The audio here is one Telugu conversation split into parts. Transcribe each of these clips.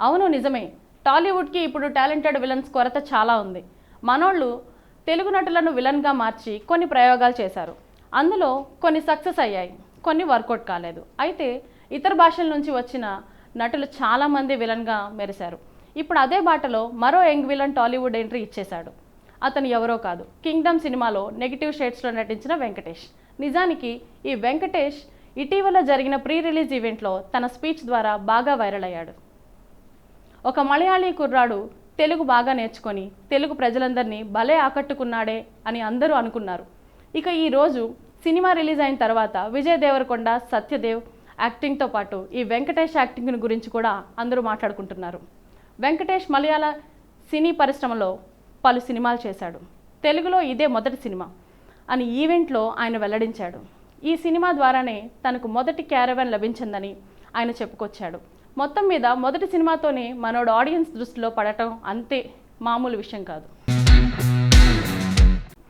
అవును నిజమే. టాలీవుడ్కి ఇప్పుడు టాలెంటెడ్ విలన్స్ కొరత చాలా ఉంది. మనోళ్ళు తెలుగు నటులను విలన్గా మార్చి కొన్ని ప్రయోగాలు చేశారు. అందులో కొన్ని సక్సెస్ అయ్యాయి, కొన్ని వర్కౌట్ కాలేదు. అయితే ఇతర భాషల నుంచి వచ్చిన నటులు చాలామంది విలన్గా మెరిశారు. ఇప్పుడు అదే బాటలో మరో యంగ్ విలన్ టాలీవుడ్ ఎంట్రీ ఇచ్చేశాడు. అతను ఎవరో కాదు, కింగ్డమ్ సినిమాలో నెగిటివ్ షేడ్స్లో నటించిన వెంకటేష్. నిజానికి ఈ వెంకటేష్ ఇటీవల జరిగిన ప్రీ రిలీజ్ ఈవెంట్లో తన స్పీచ్ ద్వారా బాగా వైరల్ అయ్యాడు. ఒక మలయాళీ కుర్రాడు తెలుగు బాగా నేర్చుకొని తెలుగు ప్రజలందరినీ భలే ఆకట్టుకున్నాడే అని అందరూ అనుకున్నారు. ఇక ఈరోజు సినిమా రిలీజ్ అయిన తర్వాత విజయ్ దేవరకొండ, సత్యదేవ్ యాక్టింగ్తో పాటు ఈ వెంకటేష్ యాక్టింగ్ గురించి కూడా అందరూ మాట్లాడుకుంటున్నారు. వెంకటేష్ మలయాళ సినీ పరిశ్రమలో పలు సినిమాలు చేశాడు. తెలుగులో ఇదే మొదటి సినిమా అని ఈవెంట్లో ఆయన వెల్లడించాడు. ఈ సినిమా ద్వారానే తనకు మొదటి క్యారవాన్ లభించిందని ఆయన చెప్పుకొచ్చాడు. మొత్తం మీద మొదటి సినిమాతోనే మనోడు ఆడియన్స్ దృష్టిలో పడటం అంతే మామూలు విషయం కాదు.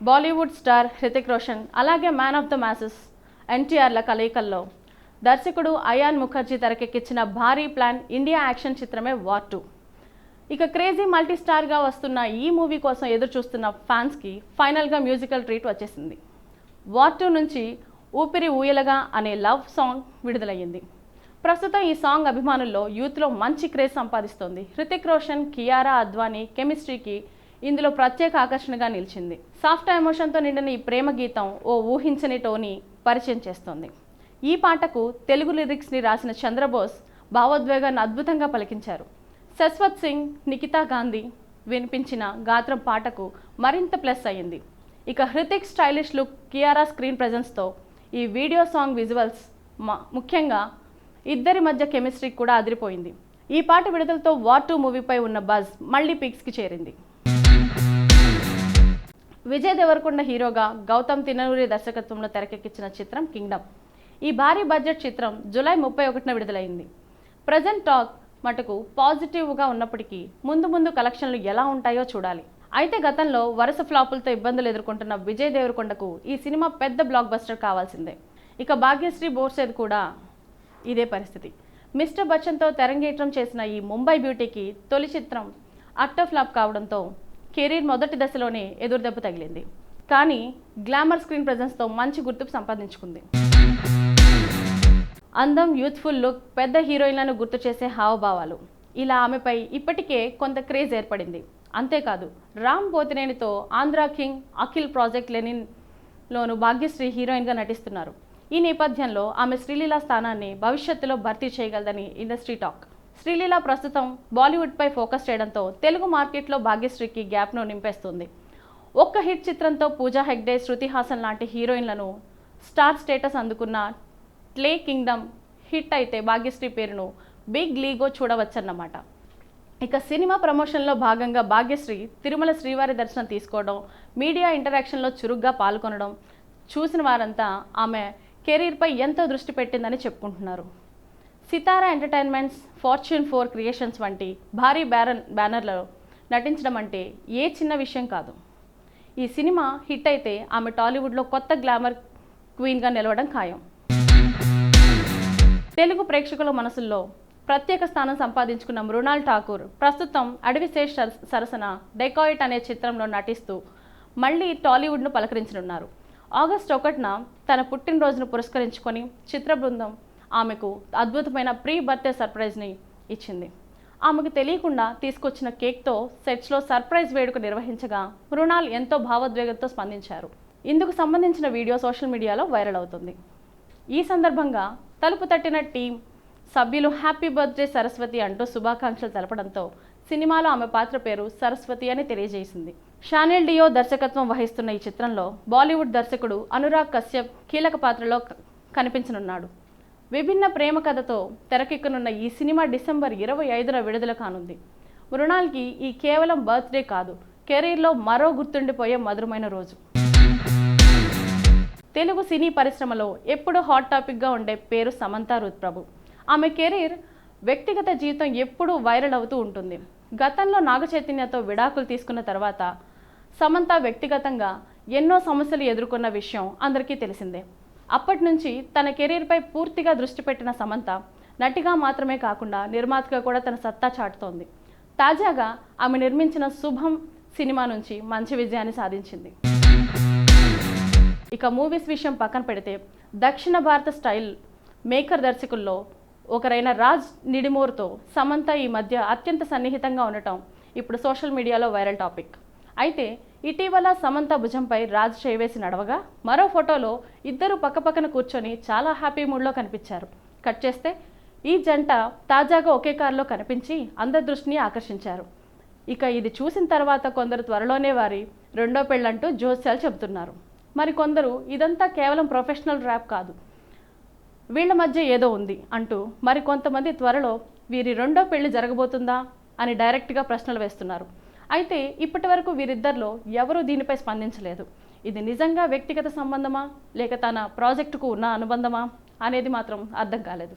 బాలీవుడ్ స్టార్ హృతిక్ రోషన్ అలాగే మ్యాన్ ఆఫ్ ద మాసెస్ ఎన్టీఆర్ల కలయికల్లో దర్శకుడు అయాన్ ముఖర్జీ తెరకెక్కించిన భారీ ప్లాన్ ఇండియా యాక్షన్ చిత్రమే వార్ 2. ఇక క్రేజీ మల్టీ స్టార్గా వస్తున్న ఈ మూవీ కోసం ఎదురు చూస్తున్న ఫ్యాన్స్కి ఫైనల్గా మ్యూజికల్ ట్రీట్ వచ్చేసింది. వార్ 2 నుంచి ఊపిరి ఊయలగా అనే లవ్ సాంగ్ విడుదలయ్యింది. ప్రస్తుతం ఈ సాంగ్ అభిమానుల్లో యూత్లో మంచి క్రేజ్ సంపాదిస్తోంది. హృతిక్ రోషన్, కియారా అద్వానీ కెమిస్ట్రీకి ఇందులో ప్రత్యేక ఆకర్షణగా నిలిచింది. సాఫ్ట్ ఎమోషన్తో నిండిన ఈ ప్రేమ గీతం ఓ ఊహించని టోని పరిచయం చేస్తోంది. ఈ పాటకు తెలుగు లిరిక్స్ని రాసిన చంద్రబోస్ భావోద్వేగాన్ని అద్భుతంగా పలికించారు. శశ్వత్ సింగ్, నిఖితా గాంధీ వినిపించిన గాత్రం పాటకు మరింత ప్లస్ అయ్యింది. ఇక Hrithik stylish look, Kiara screen ప్రెజెన్స్తో ఈ వీడియో సాంగ్ విజువల్స్ ముఖ్యంగా ఇద్దరి మధ్య కెమిస్ట్రీ కూడా అదిరిపోయింది. ఈ పాట విడుదలతో వార్ 2 మూవీపై ఉన్న బజ్ మళ్ళీ పీక్స్కి చేరింది. విజయ్ దేవరకొండ హీరోగా గౌతమ్ తిన్ననూరి దర్శకత్వంలో తెరకెక్కించిన చిత్రం కింగ్డమ్. ఈ భారీ బడ్జెట్ చిత్రం జూలై 31న విడుదలైంది. ప్రజెంట్ టాక్ మటుకు పాజిటివ్గా ఉన్నప్పటికీ ముందు కలెక్షన్లు ఎలా ఉంటాయో చూడాలి. అయితే గతంలో వరుస ఫ్లాపులతో ఇబ్బందులు ఎదుర్కొంటున్న విజయ్ దేవరకొండకు ఈ సినిమా పెద్ద బ్లాక్ బస్టర్ కావాల్సిందే. ఇక భాగ్యశ్రీ బోర్సేద్ కూడా ఇదే పరిస్థితి. మిస్టర్ బచ్చన్తో తెరంగేట్రం చేసిన ఈ ముంబై బ్యూటీకి తొలి చిత్రం అట్టర్ ఫ్లాప్ కావడంతో కెరీర్ మొదటి దశలోనే ఎదురుదెబ్బ తగిలింది. కానీ గ్లామర్ స్క్రీన్ ప్రెజెన్స్తో మంచి గుర్తింపు సంపాదించుకుంది. అందం, యూత్ఫుల్ లుక్, పెద్ద హీరోయిన్లను గుర్తు చేసే హావభావాలు, ఇలా ఆమెపై ఇప్పటికే కొంత క్రేజ్ ఏర్పడింది. అంతేకాదు రామ్ పోతినేనితో ఆంధ్రా కింగ్, అఖిల్ ప్రాజెక్ట్ లెనిన్లోను భాగ్యశ్రీ హీరోయిన్గా నటిస్తున్నారు. ఈ నేపథ్యంలో ఆమె శ్రీలీల స్థానాన్ని భవిష్యత్తులో భర్తీ చేయగలదని ఇండస్ట్రీ టాక్. శ్రీలీల ప్రస్తుతం బాలీవుడ్పై ఫోకస్ చేయడంతో తెలుగు మార్కెట్లో భాగ్యశ్రీకి గ్యాప్ను నింపేస్తుంది. ఒక్క హిట్ చిత్రంతో పూజా హెగ్డే, శృతి హాసన్ లాంటి హీరోయిన్లను స్టార్ స్టేటస్ అందుకున్న ప్లే కింగ్డమ్ హిట్ అయితే భాగ్యశ్రీ పేరును బిగ్ లీగో చూడవచ్చన్నమాట. ఇక సినిమా ప్రమోషన్లో భాగంగా భాగ్యశ్రీ తిరుమల శ్రీవారి దర్శనం తీసుకోవడం, మీడియా ఇంటరాక్షన్లో చురుగ్గా పాల్గొనడం చూసిన వారంతా ఆమె కెరీర్పై ఎంతో దృష్టి పెట్టిందని చెప్పుకుంటున్నారు. సితారా ఎంటర్టైన్మెంట్స్, ఫార్చ్యూన్ 4 క్రియేషన్స్ వంటి భారీ బ్యానర్లలో నటించడం అంటే ఏ చిన్న విషయం కాదు. ఈ సినిమా హిట్ అయితే ఆమె టాలీవుడ్లో కొత్త గ్లామర్ క్వీన్గా నిలవడం ఖాయం. తెలుగు ప్రేక్షకుల మనసుల్లో ప్రత్యేక స్థానం సంపాదించుకున్న మృణాల్ ఠాకూర్ ప్రస్తుతం అడవిశేష్ సరసన డెకాయిట్ అనే చిత్రంలో నటిస్తూ మళ్ళీ టాలీవుడ్ను పలకరించనున్నారు. ఆగస్టు 1న తన పుట్టినరోజును పురస్కరించుకొని చిత్ర బృందం ఆమెకు అద్భుతమైన ప్రీ బర్త్డే సర్ప్రైజ్ని ఇచ్చింది. ఆమెకు తెలియకుండా తీసుకొచ్చిన కేక్తో సెట్స్లో సర్ప్రైజ్ వేడుక నిర్వహించగా మృణాల్ ఎంతో భావోద్వేగంతో స్పందించారు. ఇందుకు సంబంధించిన వీడియో సోషల్ మీడియాలో వైరల్ అవుతుంది. ఈ సందర్భంగా తలుపు తట్టిన టీం సభ్యులు హ్యాపీ బర్త్డే సరస్వతి అంటూ శుభాకాంక్షలు తెలపడంతో సినిమాలో ఆమె పాత్ర పేరు సరస్వతి అని తెలియజేసింది. షానెల్ డియో దర్శకత్వం వహిస్తున్న ఈ చిత్రంలో బాలీవుడ్ దర్శకుడు అనురాగ్ కశ్యప్ కీలక పాత్రలో కనిపించనున్నాడు. విభిన్న ప్రేమ కథతో తెరకెక్కనున్న ఈ సినిమా డిసెంబర్ 25న విడుదల కానుంది. మృణాల్కి ఈ కేవలం బర్త్డే కాదు, కెరీర్లో మరో గుర్తుండిపోయే మధురమైన రోజు. తెలుగు సినీ పరిశ్రమలో ఎప్పుడూ హాట్ టాపిక్గా ఉండే పేరు సమంత రుత్ప్రభు. ఆమె కెరీర్, వ్యక్తిగత జీవితం ఎప్పుడూ వైరల్ అవుతూ ఉంటుంది. గతంలో నాగచైతన్యతో విడాకులు తీసుకున్న తర్వాత సమంత వ్యక్తిగతంగా ఎన్నో సమస్యలు ఎదుర్కొన్న విషయం అందరికీ తెలిసిందే. అప్పటి నుంచి తన కెరీర్పై పూర్తిగా దృష్టి పెట్టిన సమంత నటిగా మాత్రమే కాకుండా నిర్మాతగా కూడా తన సత్తా చాటుతోంది. తాజాగా ఆమె నిర్మించిన శుభం సినిమా నుంచి మంచి విజయాన్ని సాధించింది. ఇక మూవీస్ విషయం పక్కన పెడితే దక్షిణ భారత స్టైల్ మేకర్ దర్శకుల్లో ఒకరైన రాజ్ నిడిమూర్తో సమంత ఈ మధ్య అత్యంత సన్నిహితంగా ఉండటం ఇప్పుడు సోషల్ మీడియాలో వైరల్ టాపిక్. అయితే ఇటీవల సమంత భుజంపై రాజ్ చేవేసి నడవగా మరో ఫోటోలో ఇద్దరు పక్కపక్కన కూర్చొని చాలా హ్యాపీ మూడ్లో కనిపించారు. కట్ చేస్తే ఈ జంట తాజాగా ఒకే కారులో కనిపించి అందరి దృష్టిని ఆకర్షించారు. ఇక ఇది చూసిన తర్వాత కొందరు త్వరలోనే వారి రెండో పెళ్ళంటూ జోస్యాలు చెబుతున్నారు. మరి కొందరు ఇదంతా కేవలం ప్రొఫెషనల్ ర్యాప్ కాదు, వీళ్ళ మధ్య ఏదో ఉంది అంటూ మరి కొంతమంది త్వరలో వీరి రెండో పెళ్లి జరగబోతుందా అని డైరెక్ట్గా ప్రశ్నలు వేస్తున్నారు. అయితే ఇప్పటి వరకు వీరిద్దరిలో ఎవరూ దీనిపై స్పందించలేదు. ఇది నిజంగా వ్యక్తిగత సంబంధమా లేక తన ప్రాజెక్టుకు ఉన్న అనుబంధమా అనేది మాత్రం అర్థం కాలేదు.